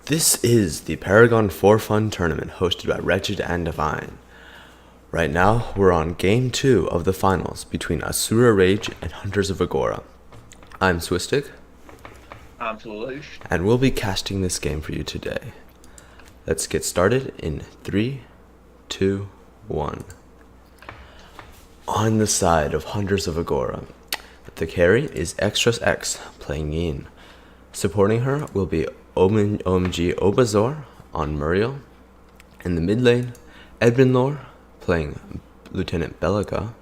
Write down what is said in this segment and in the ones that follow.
This is the Paragon 4 Fun Tournament hosted by Wretched and Divine. Right now, we're on Game 2 of the finals between Asura Rage and Hunters of Agora. I'm Swistic. I'm Lelouch. And we'll be casting this game for you today. Let's get started in 3, 2, 1. On the side of Hunters of Agora, the carry is X playing Yin. Supporting her will be OMG Obazor on Muriel. In the mid lane, Edwinlor playing Lieutenant Bellica.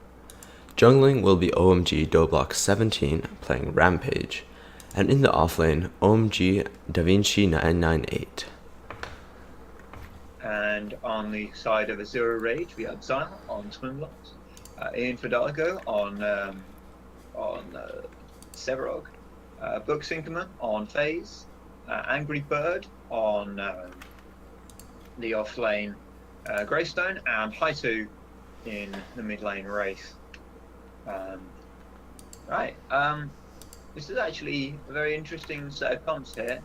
Jungling will be OMG Doblock 17 playing Rampage. And in the offlane, OMG DaVinci 998. And on the side of Asura Rage, we have Xyla on Twin Blocks, Ian Fidalgo on Severog, Book Sinkerman on Phase, Angry Bird on the offlane Greystone, and Haitu in the mid lane Wraith. This is actually a very interesting set of comps here.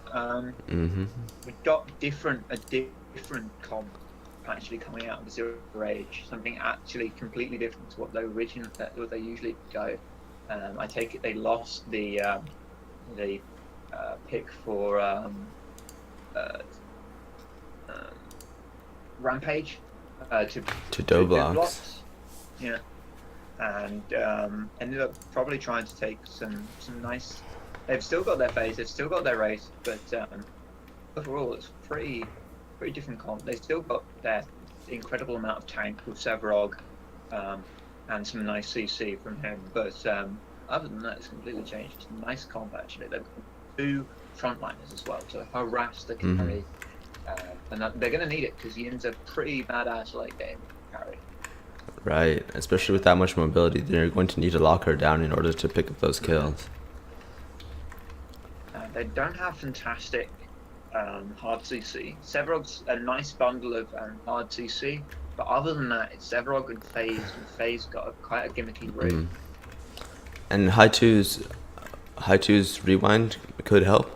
We've got a different comp actually coming out of Zero Rage, something actually completely different to what they usually go. I take it they lost the pick for Rampage to Doblox. Yeah. And ended up probably trying to take some nice. They've still got their phase, they've still got their race, but overall it's pretty different comp. They've still got their incredible amount of tank with Severog, and some nice CC from him. But other than that, it's completely changed. It's a nice comp actually. They've got 2 frontliners as well to harass the carry, and they're going to need it because Yin's a pretty badass late game carry. Right, especially with that much mobility, they're going to need to lock her down in order to pick up those kills. They don't have fantastic hard CC. Severog's a nice bundle of hard CC, but other than that, it's Severog and Phase got quite a gimmicky rig. And Haitu's rewind could help,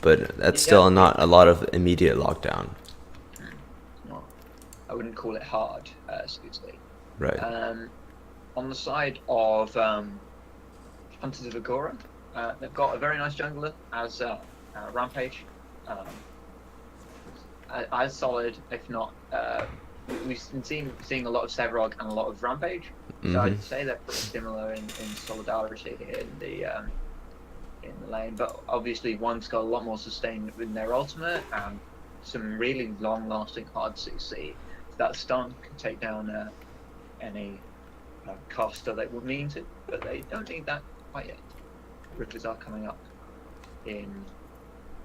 but that's still not a lot of immediate lockdown. Well, I wouldn't call it hard, so to speak. Right. On the side of Hunters of Agora, they've got a very nice jungler as Rampage. As solid, if not, we've been seeing a lot of Severog and a lot of Rampage. So I'd say they're pretty similar in solidarity in the lane. But obviously, one's got a lot more sustain in their ultimate and some really long-lasting hard CC. That stun can take down any caster they would mean to, but they don't need that quite yet. Rivers are coming up in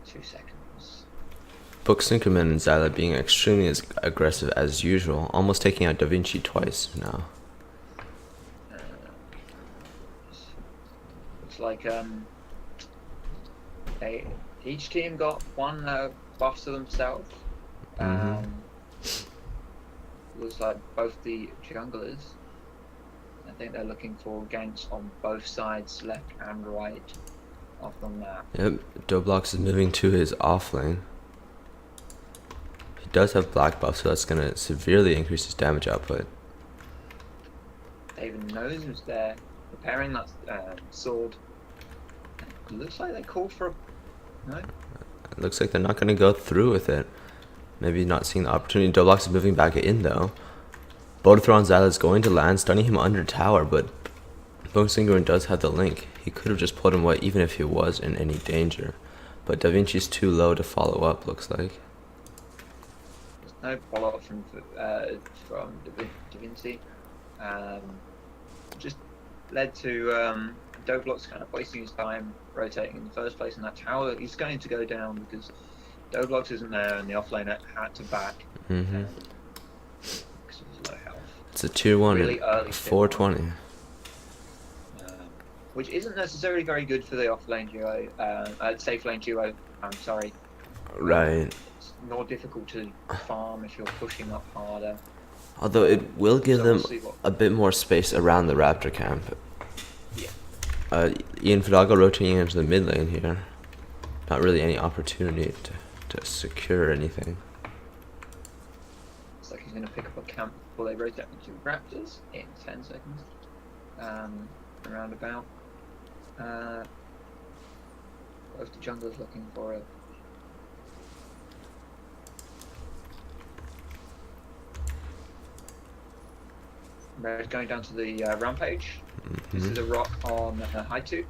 2 seconds. Book Sinkerman and Xyla being extremely as aggressive as usual, almost taking out DaVinci twice now. Looks like each team got one buff to themselves. Looks like both the junglers, I think they're looking for ganks on both sides, left and right of the map. Yep, Doblox is moving to his off lane. He does have black buff, so that's going to severely increase his damage output. David knows who's there, preparing that sword. It looks like they called for a... No? It looks like they're not going to go through with it. Maybe not seeing the opportunity. Doblox is moving back in though. Bodathron on Xyla is going to land, stunning him under tower, but Bonesingerin does have the link. He could have just pulled him away even if he was in any danger. But DaVinci's too low to follow up, looks like. There's no follow-up from DaVinci. Just led to Doblox kind of wasting his time rotating in the first place in that tower. He's going to go down because Doblox isn't there and the offlane had to back. Because of his low health. It's a tier 1 really early 420. Which isn't necessarily very good for the offlane duo, safe lane duo, I'm sorry. Right. It's more difficult to farm if you're pushing up harder. Although it will give them a bit more space around the Raptor camp. Yeah. Ian Fidalgo rotating into the mid lane here. Not really any opportunity to to secure anything. Looks like he's going to pick up a camp before they rotate into Raptors in 10 seconds. Around about. Both the junglers looking for it. Red going down to the rampage. This is a rock on high 2.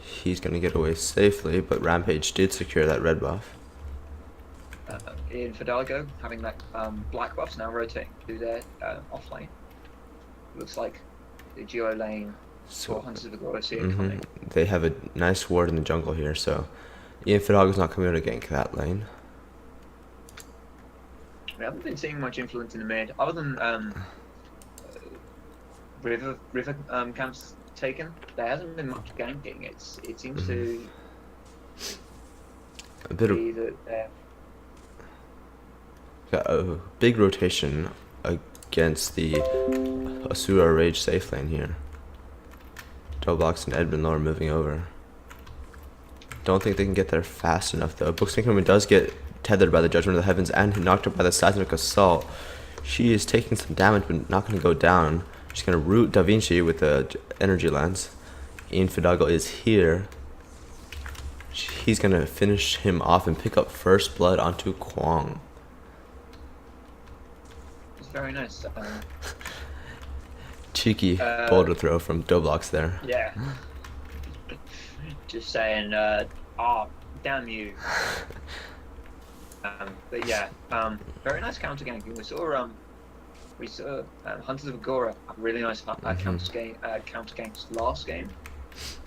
He's gonna get away safely, but Rampage did secure that red buff. In Fidalgo, having that black buffs now rotating to their off lane. Looks like the Geo lane saw Hunters of Agora see it coming. They have a nice ward in the jungle here, so Ian Fidalgo's not coming out to gank that lane. We haven't been seeing much influence in the mid, other than river camps taken. There hasn't been much ganking. It seems to a bit be of that got a big rotation against the Asura Rage safe lane here. Doblox and Edmund Lower moving over. Don't think they can get there fast enough though. Bookmaker does get tethered by the Judgment of the Heavens and knocked up by the Seismic Assault. She is taking some damage but not going to go down. She's going to root Da Vinci with the energy lens. Ian Fidalgo is here. He's going to finish him off and pick up first blood onto Kwong. it's very nice. Cheeky boulder throw from Doblox there. Yeah. Just saying, damn you. But yeah, very nice counter ganking. We saw Hunters of Agora have really nice counter ganks last game,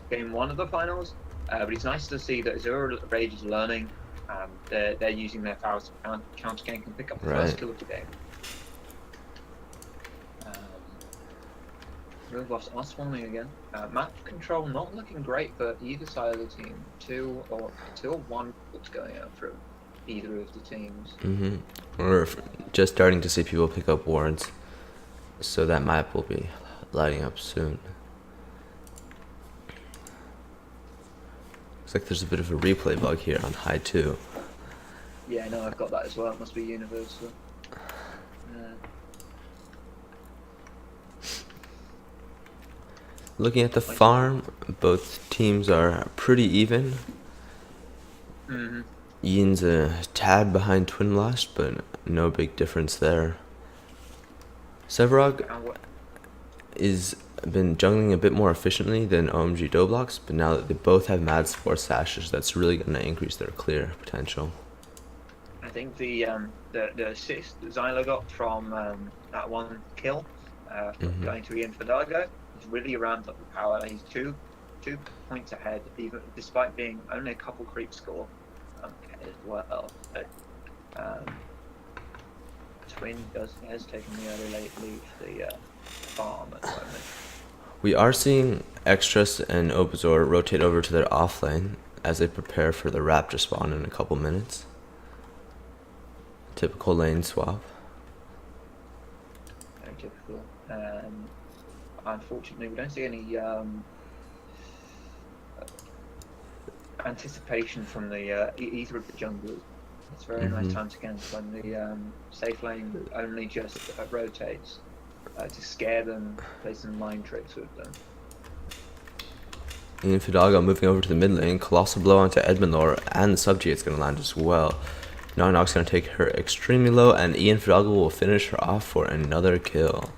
game 1 of the finals. But it's nice to see that Azura Rage is learning. They're using their powers to counter gank and pick up the first kill of the game. Move buffs are swarming again. Map control not looking great for either side of the team. 2 or 1 what's going out from either of the teams. We're just starting to see people pick up wards, so that map will be lighting up soon. Looks like there's a bit of a replay bug here on high 2. Yeah, no, I've got that as well. It must be universal. Looking at the farm, both teams are pretty even. Ian's a tad behind Twin Blast, but no big difference there. Sevarog is been jungling a bit more efficiently than OMG Doblox, but now that they both have Mad Spore Sashes, that's really going to increase their clear potential. I think the assist that Zylo got from that one kill going to Ian Fidalgo is really ramped up the power. He's two points ahead, even despite being only a couple creep score as well. But Twin has taken the early late lead for the farm at the moment. We are seeing Extras and Obazor rotate over to their off lane as they prepare for the Raptor spawn in a couple minutes. Typical lane swap. Very typical. Unfortunately, we don't see any anticipation from the either of the junglers. It's very nice time to against when the safe lane only just rotates to scare them, play some mind tricks with them. Ian Fidalgo moving over to the mid lane. Colossal blow onto Edmundlore, and the subjugate's going to land as well. Knock's going to take her extremely low, and Ian Fidalgo will finish her off for another kill.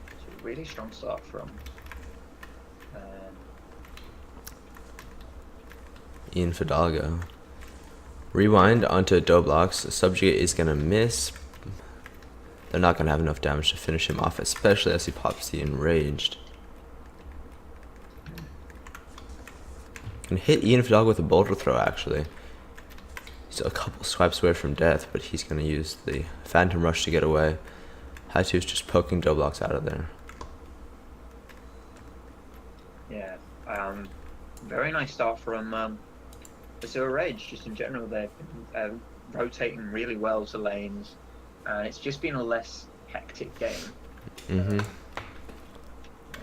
It's a really strong start from Ian Fidalgo. Rewind onto Doblox. Subjugate is going to miss. They're not going to have enough damage to finish him off, especially as he pops the Enraged. Can hit Ian Fidalgo with a boulder throw, actually. He's a couple swipes away from death, but he's going to use the Phantom Rush to get away. Haitu is just poking Doblox out of there. Yeah, very nice start from Asura Rage. Just in general, they've been rotating really well to lanes, and it's just been a less hectic game. It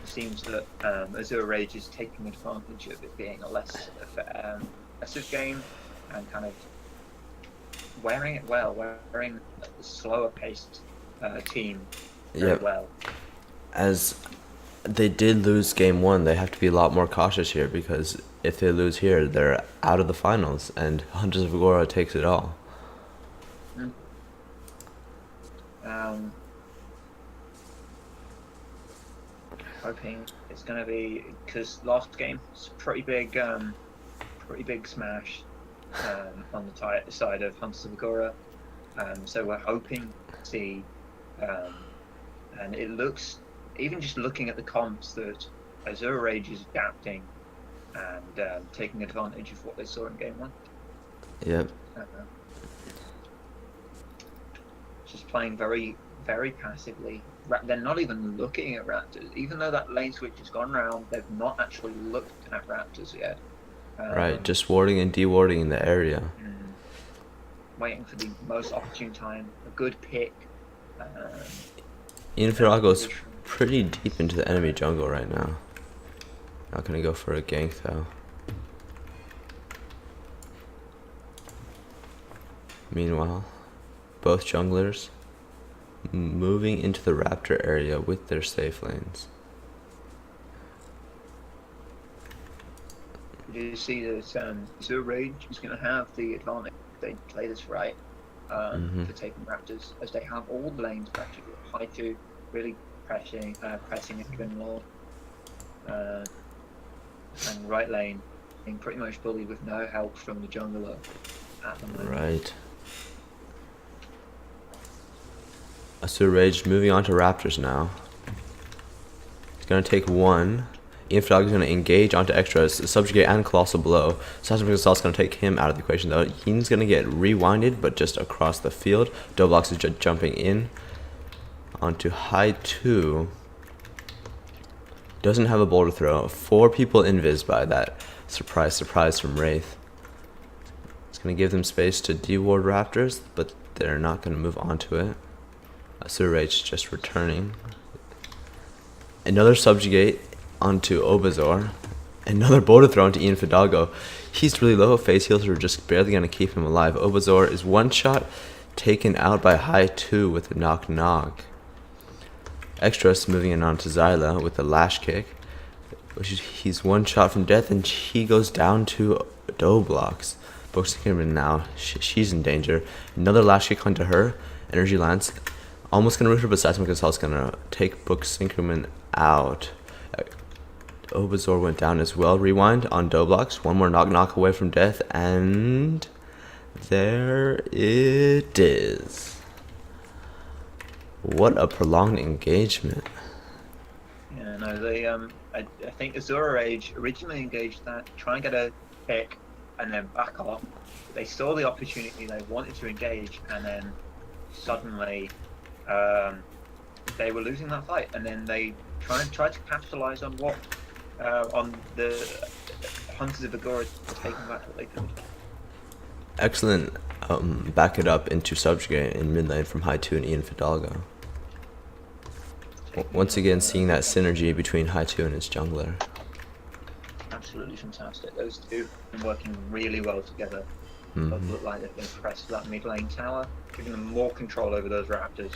seems that Asura Rage is taking advantage of it being a less aggressive game, and kind of wearing it well, wearing the slower paced team very Yep. well. As they did lose game one, they have to be a lot more cautious here, because if they lose here, they're out of the finals, and Hunters of Agora takes it all. Hoping it's going to be, because last game it's a pretty big smash on the side of Hunters of Agora. So we're hoping to see, and it looks, even just looking at the comps, that Asura Rage is adapting and taking advantage of what they saw in game one. Yep. Just playing very, very passively. They're not even looking at Raptors. Even though that lane switch has gone round, they've not actually looked at Raptors yet. Right, just warding and dewarding in the area. Waiting for the most opportune time. A good pick. Ian Fidalgo's pretty deep into the enemy jungle right now. Not gonna go for a gank though. Meanwhile, both junglers moving into the Raptor area with their safe lanes. You see that Asura Rage is going to have the advantage if they play this right for taking Raptors, as they have all the lanes practically. High 2 really pressing even low. And right lane being pretty much bullied with no help from the jungler at the moment. Right. Asura Rage moving on to Raptors now. He's gonna take one. Ian Fidalgo is gonna engage onto extras, subjugate and colossal blow. Sasha is gonna take him out of the equation though. Ian's gonna get rewinded, but just across the field. Doblox is just jumping in onto high 2. Doesn't have a boulder throw. 4 people invis by that. Surprise from Wraith. It's gonna give them space to deward Raptors, but they're not gonna move onto it. Asura Rage just returning. Another subjugate onto Obazor. Another boulder throw into Ian Fidalgo. He's really low. Phase heals are just barely going to keep him alive. Obazor is one shot taken out by high 2 with a knock. Extras moving in onto Zyla with a lash kick. He's one shot from death, and he goes down to Doblox. Book Synchroman now. She's in danger. Another lash kick onto her. Energy Lance. Almost gonna root her, but Seismic Assault's gonna take Book Synchroman out. Obazor went down as well. Rewind on Doblox. One more knock away from death, and there it is. What a prolonged engagement. Yeah, no, they I think Asura Rage originally engaged that, try and get a pick, and then back off. They saw the opportunity, they wanted to engage, and then suddenly they were losing that fight, and then they tried to capitalize on what on the Hunters of Agora taking back what they could. Excellent back it up into subjugate in mid lane from high 2 and Ian Fidalgo. Once again, seeing that synergy between high 2 and his jungler. Absolutely fantastic. Those two have been working really well together. Both look like they've been pressed to that mid lane tower, giving them more control over those Raptors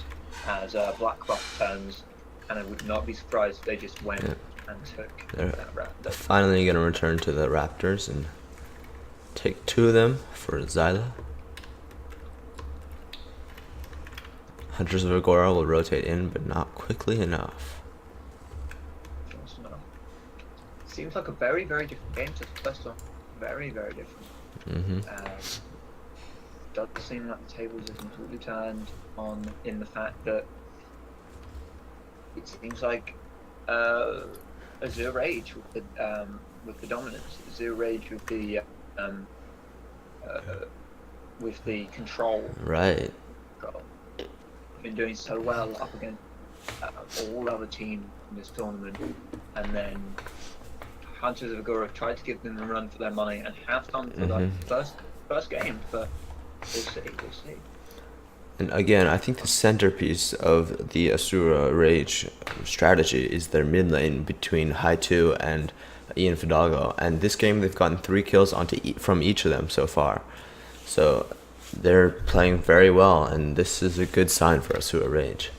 as Blackcroft turns, and I would not be surprised if they just went and took that Raptor. Finally going to return to the Raptors and take 2 of them for Zyla. Hunters of Agora will rotate in, but not quickly enough. Seems like a very, very different game to the first one. Very, very different. Does seem like the tables have completely turned on in the fact that it seems like Asura Rage with the dominance, Asura Rage with the control. Right. Been doing so well up against all other teams in this tournament, and then Hunters of Agora tried to give them a run for their money and have done for the first game, but we'll see. And again, I think the centerpiece of the Asura Rage strategy is their mid lane between high 2 and Ian Fidalgo, and this game they've gotten 3 kills from each of them so far. So they're playing very well, and this is a good sign for Asura Rage.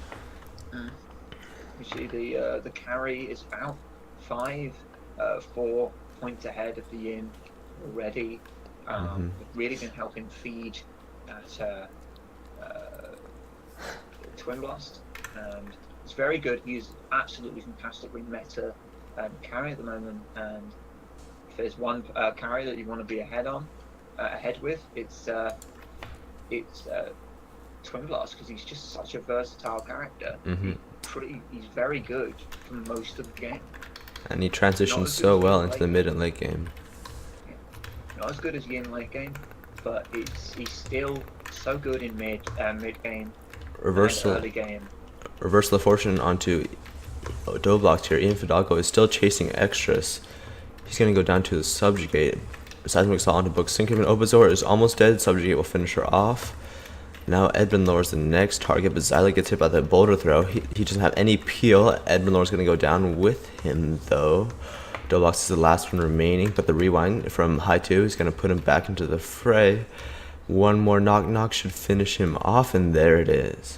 You see the carry is about 4 points ahead of the Yin already. It's really been helping feed that Twin Blast, and it's very good. He's absolutely fantastically meta carry at the moment, and if there's one carry that you want to be ahead with, it's Twin Blast, because he's just such a versatile character. He's very good for most of the game. And he transitions so well into the mid and late game. Yeah. Not as good as Yin late game, but he's still so good in mid game. Reversal Early game. Reversal of Fortune onto Doblox here. Ian Fidalgo is still chasing extras. He's going to go down to the Subjugate. Seismic Assault onto Book Sync. And Obazor is almost dead. Subjugate will finish her off. Now Edmund lowers the next target, but Zyla gets hit by the boulder throw. He doesn't have any peel. Edmund Lore's going to go down with him, though. Doblox is the last one remaining, but the rewind from high 2 is going to put him back into the fray. One more knock should finish him off, and there it is.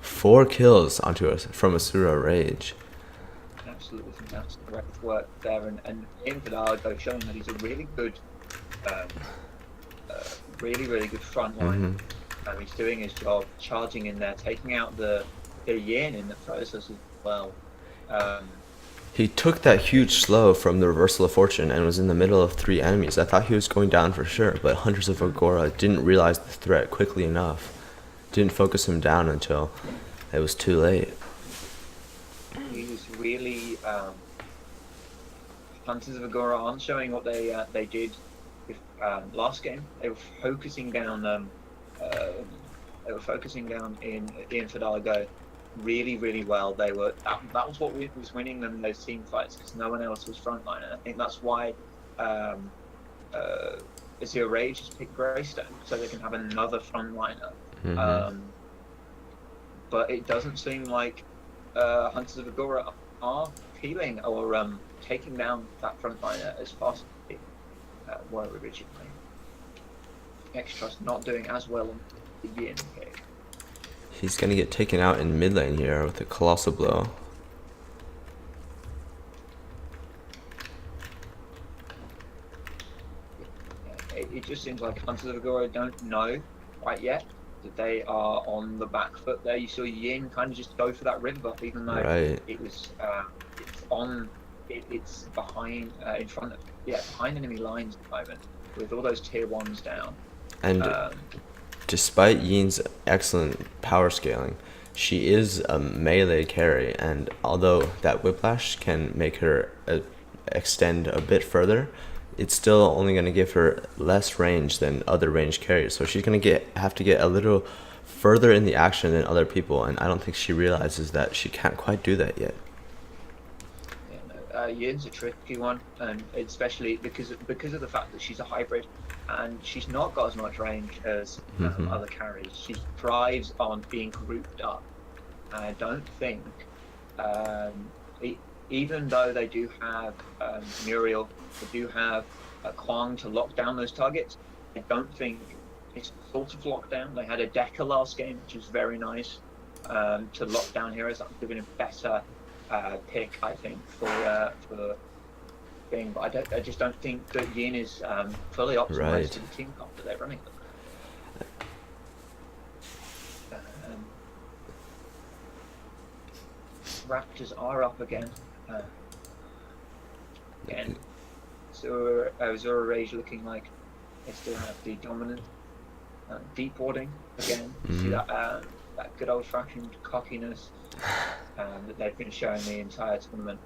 4 kills onto us from Asura Rage. Absolutely fantastic work there, and Ian Fidalgo showing that he's a really good, really good front line. He's doing his job, charging in there, taking out the Yin in the process as well. He took that huge slow from the Reversal of Fortune and was in the middle of 3 enemies. I thought he was going down for sure, but Hunters of Agora didn't realize the threat quickly enough. Didn't focus him down until it was too late. He was really Hunters of Agora aren't showing what they did with, last game. They were focusing down in Ian Fidalgo really well. They were that was what was winning them those team fights, because no one else was frontline, and I think that's why Azure Rage has picked Greystone, so they can have another frontliner. But it doesn't seem like Hunters of Agora are peeling or taking down that frontliner as fast as they were originally. Extra's not doing as well on the Yin pick. He's gonna get taken out in mid lane here with a Colossal Blow. It just seems like Hunters of Agora don't know quite yet that they are on the back foot there. You saw Yin kind of just go for that river buff, even though it was it's behind in front of behind enemy lines at the moment, with all those tier 1s down. And despite Yin's excellent power scaling, she is a melee carry, and although that whiplash can make her extend a bit further, it's still only going to give her less range than other ranged carriers. So she's going to have to get a little further in the action than other people, and I don't think she realizes that she can't quite do that yet. Yin's a tricky one, and especially because of the fact that she's a hybrid, and she's not got as much range as other carries. She thrives on being grouped up. And I don't think, even though they do have Muriel, they do have Kwang to lock down those targets, I don't think it's sort of lockdown. They had a Decker last game, which was very nice to lock down heroes. That would have been a better pick, I think, for game. But I just don't think that Yin is fully optimized to the team comp that they're running. Raptors are up again. So Azura Rage looking like they still have the dominant. Deep warding again. You see that good old-fashioned cockiness that they've been showing the entire tournament,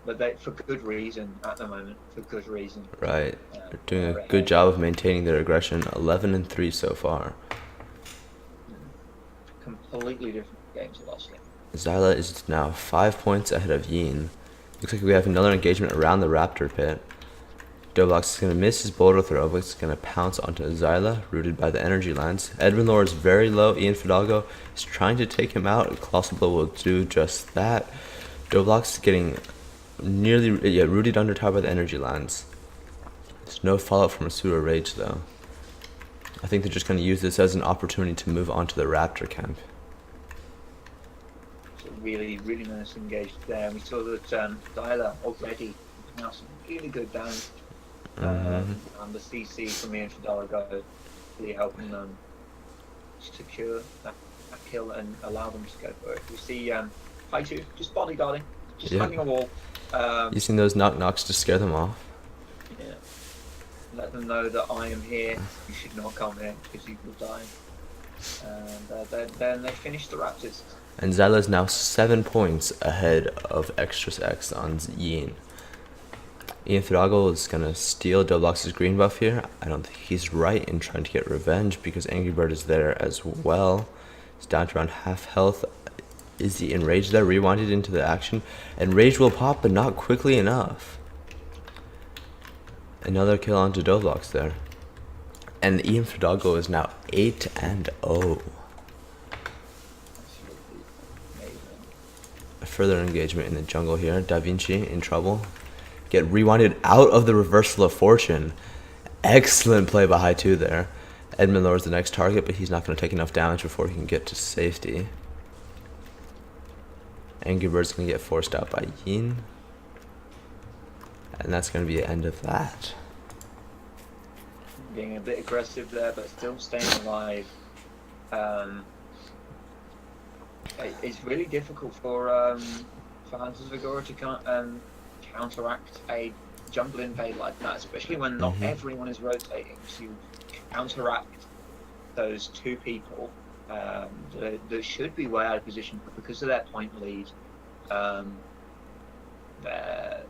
but for good reason at the moment. For good reason. Right, they're doing a good job of maintaining their aggression. 11-3 so far. Completely different games the last game. Zyla is now 5 points ahead of Yin. Looks like we have another engagement around the Raptor pit. Doblox is going to miss his boulder throw, but he's going to pounce onto Zyla, rooted by the energy lines. Edwin Lore is very low. Ian Fidalgo is trying to take him out. Colossal Blow will do just that. Doblox is getting nearly rooted under top by the energy lines. There's no follow-up from Asura Rage, though. I think they're just going to use this as an opportunity to move on to the Raptor camp. So really, really nice engaged there. And we saw that Dyla already now some really good damage. And the CC from Ian Fidalgo really helping them secure that kill and allow them to go for it. We see Haitu just bodyguarding, just hugging a wall. Using those knock-knocks to scare them off. Yeah. Let them know that I am here. You should not come here because you will die. And then they finish the Raptors. And Zyla's now 7 points ahead of Extras X on Yin. Ian Fidalgo is going to steal Doblox's green buff here. I don't think he's right in trying to get revenge because Angry Bird is there as well. He's down to around half health. Is he enraged there? Rewinded into the action. And Rage will pop, but not quickly enough. Another kill onto Doblox there. And Ian Fidalgo is now 8-0. A further engagement in the jungle here. Da Vinci in trouble. Get rewinded out of the reversal of fortune. Excellent play by Haitu there. Edmund lowers the next target, but he's not going to take enough damage before he can get to safety. Angry Bird's going to get forced out by Yin. And that's going to be the end of that. Being a bit aggressive there, but still staying alive. It's really difficult for Hunters of Agora to counteract a jungle invade like that, especially when not everyone is rotating. So you counteract those two people that should be way out of position, but because of their point lead, they're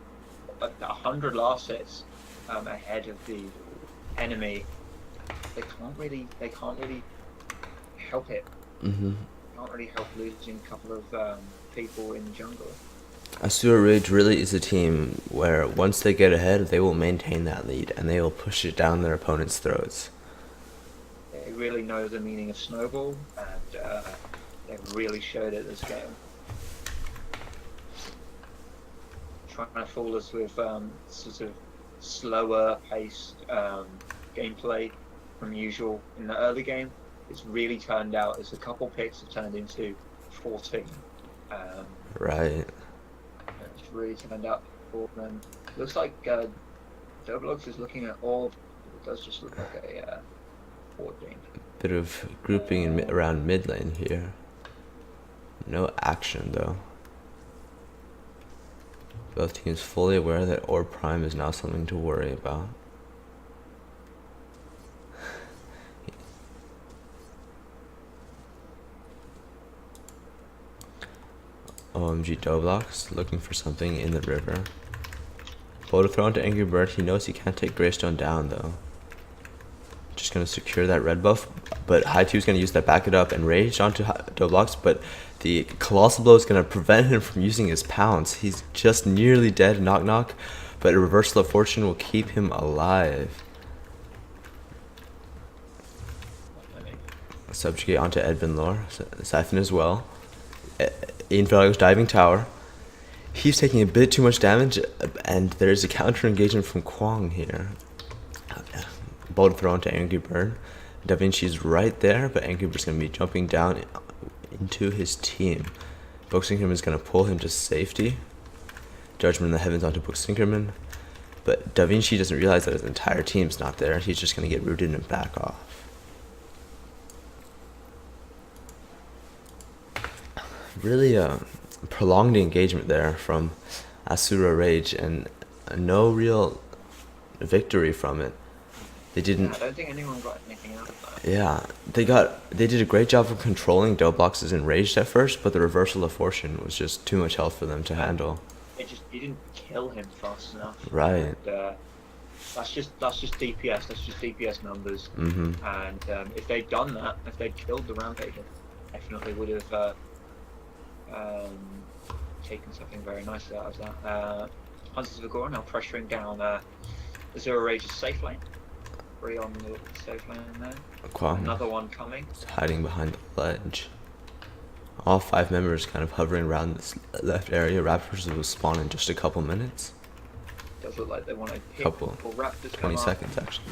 100 last hits ahead of the enemy. They can't really help it. Can't really help losing a couple of people in the jungle. Asura Ridge really is a team where once they get ahead, they will maintain that lead and they will push it down their opponent's throats. They really know the meaning of snowball, and they really showed it this game. Trying to fool us with sort of slower paced gameplay from usual in the early game. It's really turned out as a couple picks have turned into 14. Right. It's really turned out for them. Looks like Doblox is looking at all. It does just look like a 14. Bit of grouping around mid lane here. No action though. Both teams fully aware that Orb Prime is now something to worry about. OMG Doblox looking for something in the river. Boulder thrown to Angry Bird. He knows he can't take Greystone down though. Just gonna secure that red buff, but Haitu's gonna use that, back it up and rage onto Doblox, but the Colossal Blow is gonna prevent him from using his pounce. He's just nearly dead, knock knock, but a reversal of fortune will keep him alive. Subjugate onto Edvin Lore, Siphon as well. Ian Fidalgo's diving tower. He's taking a bit too much damage, and there's a counter engagement from Kwong here. Bolt thrown to Angry Bird. Da Vinci's right there, but Angry Bird's going to be jumping down into his team. Book Synchroman is going to pull him to safety. Judgment in the Heavens onto Book Synchroman. But Da Vinci doesn't realize that his entire team's not there. He's just going to get rooted and back off. Really prolonged engagement there from Asura Rage, and no real victory from it. They didn't. I don't think anyone got anything out of that. Yeah, they did a great job of controlling Doblox's enraged at first, but the reversal of fortune was just too much health for them to handle. You didn't kill him fast enough. Right. And, that's just DPS. That's just DPS numbers. Mm-hmm. And if they'd done that, if they'd killed the Rampager, definitely would have taken something very nice out of that. Hunters of Agora now pressuring down Azura Rage's safe lane. Free on the safe lane there. Kwong. Another one coming. It's hiding behind the ledge. All 5 members kind of hovering around this left area. Raptors will spawn in just a couple minutes. Does look like they want to hit Couple. Raptors 20 seconds actually.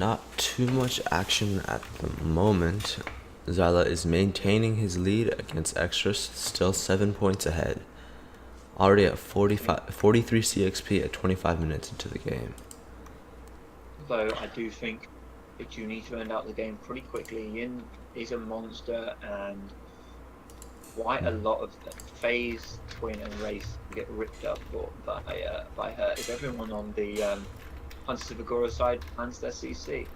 not too much action at the moment. Zyla is maintaining his lead against Extras, still 7 points ahead. Already at 43 CXP at 25 minutes into the game. Though I do think that you need to end out the game pretty quickly. Yin is a monster, and quite a lot of Phase, Twin, and Race get ripped up by her. If everyone on the Hunters of Agora side plans their CC,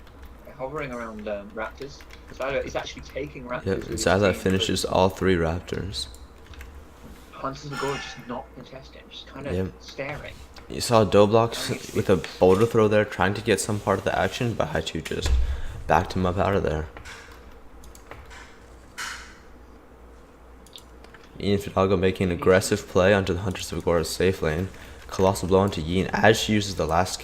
they're hovering around Raptors. Zyla is actually taking Raptors. Yep, Zyla finishes all 3 Raptors. Hunters of Agora just not contesting, just kind of staring. You saw Doblox with a boulder throw there, trying to get some part of the action, but Haichu just backed him up out of there. Ian Fidalgo making an aggressive play onto the Hunters of Agora's safe lane. Colossal blow onto Yin as she uses the lash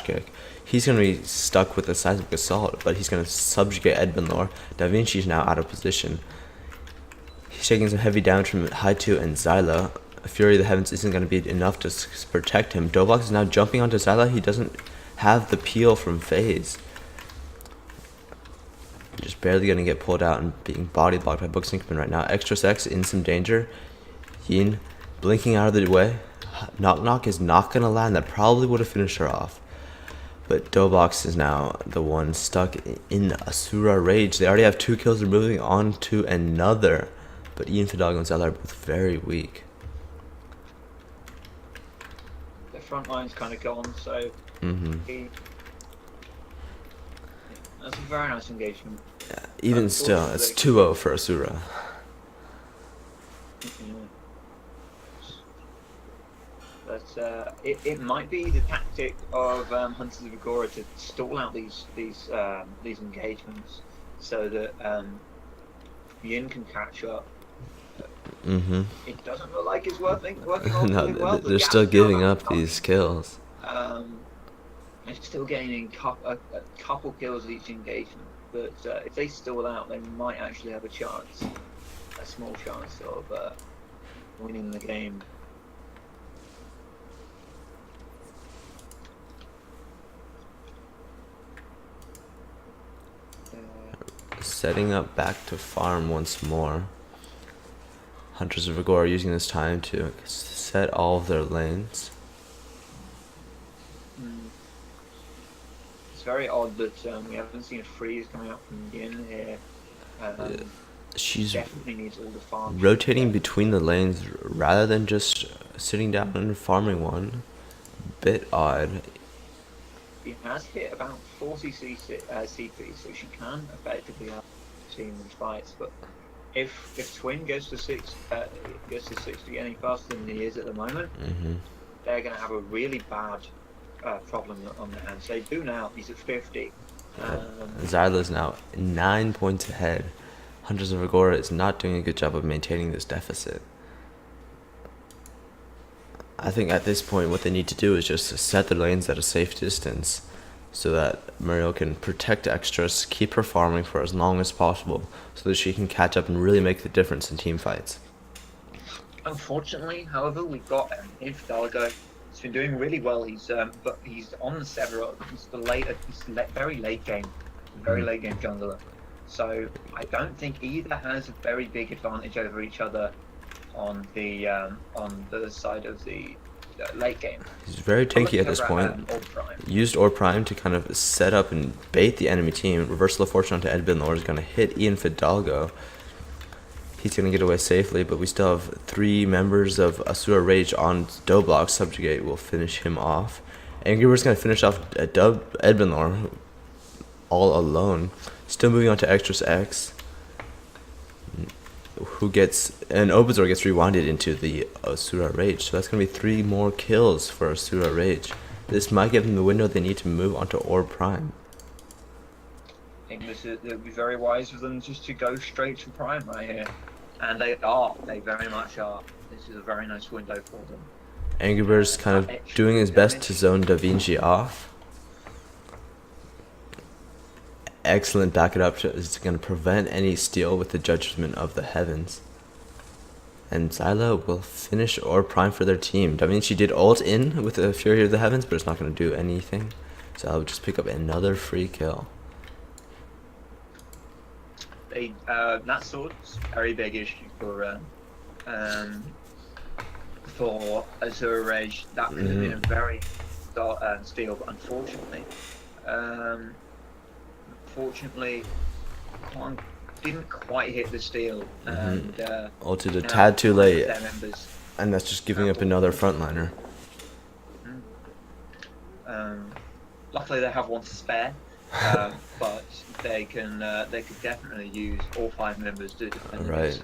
kick. He's going to be stuck with a seismic assault, but he's going to subjugate Edbinlor. Da Vinci's now out of position. He's taking some heavy damage from Haichu and Zyla. Fury of the Heavens isn't going to be enough to protect him. Doblox is now jumping onto Zyla. He doesn't have the peel from FaZe. Just barely going to get pulled out and being body blocked by Book Sinkman right now. Extra Sex in some danger. Yin blinking out of the way. Knock Knock is not going to land. That probably would have finished her off. But Doblox is now the one stuck in Asura Rage. They already have 2 kills. They're moving on to another. But Ian Fidalgo and Zyla are both very weak. Their front line's kind of gone, so that's a very nice engagement. Yeah, even still, it's 2-0 for Asura. But it might be the tactic of Hunters of Agora to stall out these engagements so that Yin can catch up. It doesn't look like it's working No, well. they're still giving up these kills. They're still gaining a couple kills each engagement, but if they stall out, they might actually have a small chance of winning the game. Setting up back to farm once more. Hunters of Agora using this time to set all of their lanes. It's very odd that we haven't seen a freeze coming up from Yin here. She's definitely needs all the farm. Rotating between the lanes rather than just sitting down and farming one. Bit odd. She has hit about 40 CP, so she can effectively have team in fights. But if Twin goes to 60 any faster than he is at the moment, they're going to have a really bad problem on their hands. They do now. He's at 50. Zyla's now 9 points ahead. Hunters of Agora is not doing a good job of maintaining this deficit. I think at this point what they need to do is just set their lanes at a safe distance so that Muriel can protect Extras, keep her farming for as long as possible so that she can catch up and really make the difference in team fights. Unfortunately, however, we've got Ian Fidalgo. He's been doing really well. He's but he's on the Severo. He's very late game jungler. So I don't think either has a very big advantage over each other on the side of the late game. He's very tanky at this point. Used Orb Prime to kind of set up and bait the enemy team. Reversal of Fortune onto Edbinlor is going to hit Ian Fidalgo. He's going to get away safely, but we still have 3 members of Asura Rage on Doblox. Subjugate will finish him off. Angry Bird's going to finish off Edbinlor all alone. Still moving on to Extras X. Obazor gets rewinded into the Asura Rage. So that's going to be 3 more kills for Asura Rage. This might give them the window they need to move onto Orb Prime. I think it would be very wise for them just to go straight to Prime right here. And they very much are. This is a very nice window for them. Angry Bird's kind of doing his best to zone Da Vinci off. Excellent back it up. It's going to prevent any steal with the Judgment of the Heavens. And Zyla will finish Orb Prime for their team. Da Vinci did ult in with the Fury of the Heavens, but it's not going to do anything. So I'll just pick up another free kill. That sword's a very big issue for Asura Rage. That could have been a very steal, but unfortunately, Kwang didn't quite hit the steal, and Ulted a tad too late, their members. and that's just giving up another frontliner. Luckily, they have one to spare, but they could definitely use all 5 members to defend this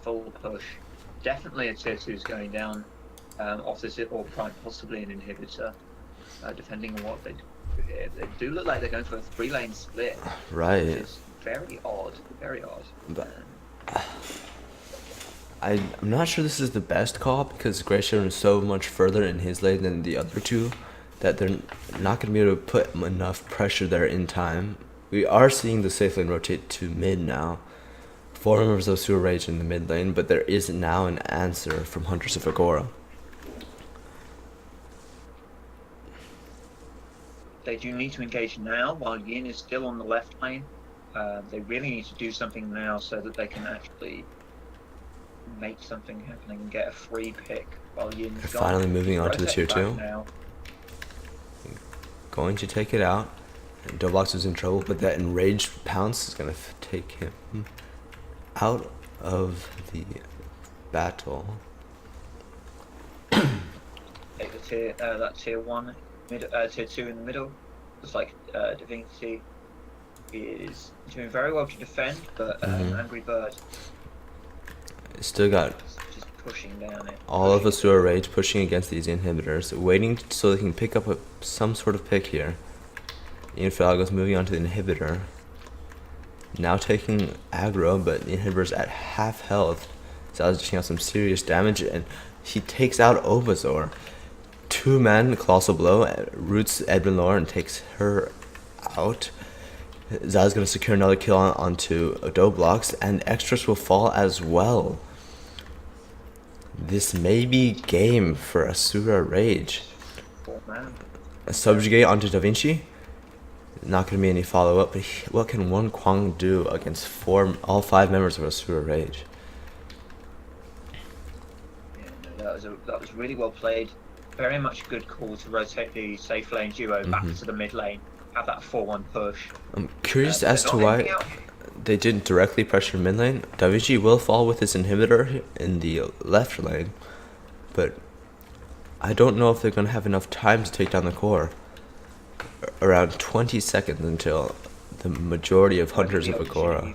full push. Definitely a tier 2 is going down off this, or possibly an inhibitor, depending on what they do here. They do look like they're going for a 3-lane split. Right. Which is very odd. Very odd. But I'm not sure this is the best call because Glacier is so much further in his lane than the other two that they're not going to be able to put enough pressure there in time. We are seeing the safe lane rotate to mid now. 4 members of Asura Rage in the mid lane, but there is now an answer from Hunters of Agora. They do need to engage now while Yin is still on the left lane. They really need to do something now so that they can actually make something happen and get a free pick while Yin is They're finally moving on to the tier 2. Now. Going to take it out. And Doblox is in trouble, but that enraged pounce is going to take him out of the battle. Take the that tier 1, tier 2 in the middle. Looks like Divinity is doing very well to defend, but Angry Bird Still got just pushing down it. all of Asura Rage pushing against these inhibitors, waiting so they can pick up some sort of pick here. Ian Fidalgo's moving on to the inhibitor. Now taking aggro, but the inhibitor's at half health. Sal's dishing out some serious damage, and he takes out Obazor. 2-man colossal blow, roots Edwin Lore and takes her out. Zal's going to secure another kill onto Doblox, and extras will fall as well. This may be game for Asura Rage. A subjugate onto Da Vinci. Not going to be any follow-up, but what can one Kwang do against all 5 members of Asura Rage? Yeah, no, that was really well played. Very much a good call to rotate the safe lane duo back to the mid lane. Have that 4-1 push. I'm curious as to why they didn't directly pressure mid lane. Da Vinci will fall with his inhibitor in the left lane, but I don't know if they're going to have enough time to take down the core. Around 20 seconds until the majority of Hunters of Agora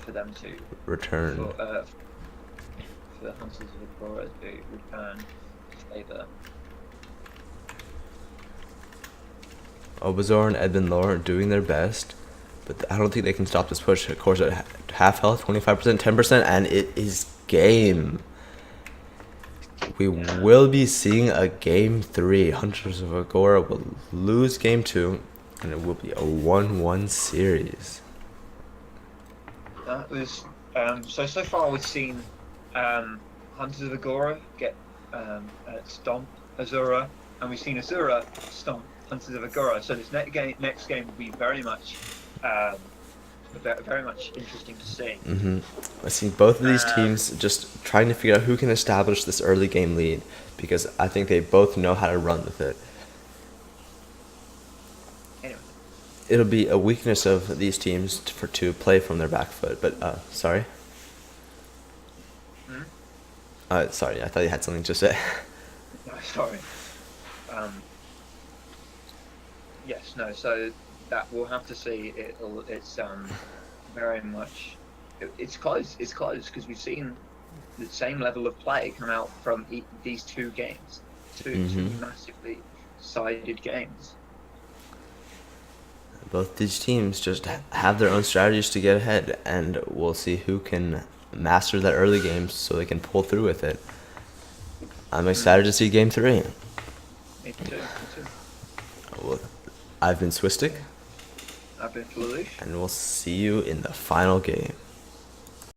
return. For the Hunters of Agora to return to favour. Obazor and Edwin Lore are doing their best, but I don't think they can stop this push. Of course, at half health, 25%, 10%, and it is game. We will be seeing a game 3. Hunters of Agora will lose game 2, and it will be a 1-1 series. That was so far we've seen Hunters of Agora get stomp Asura, and we've seen Asura stomp Hunters of Agora. So this next game will be very much interesting to see. I see both of these teams just trying to figure out who can establish this early game lead, because I think they both know how to run with it. Anyway. It'll be a weakness of these teams to play from their back foot, but sorry? Sorry, I thought you had something to say. No, sorry. Yes, no, so that we'll have to see. It's very much, it's close because we've seen the same level of play come out from these 2 games, two massively sided games. Both these teams just have their own strategies to get ahead, and we'll see who can master that early game so they can pull through with it. I'm excited to see game 3. Me too. Well, I've been Swistic. I've been Lelouch. And we'll see you in the final game.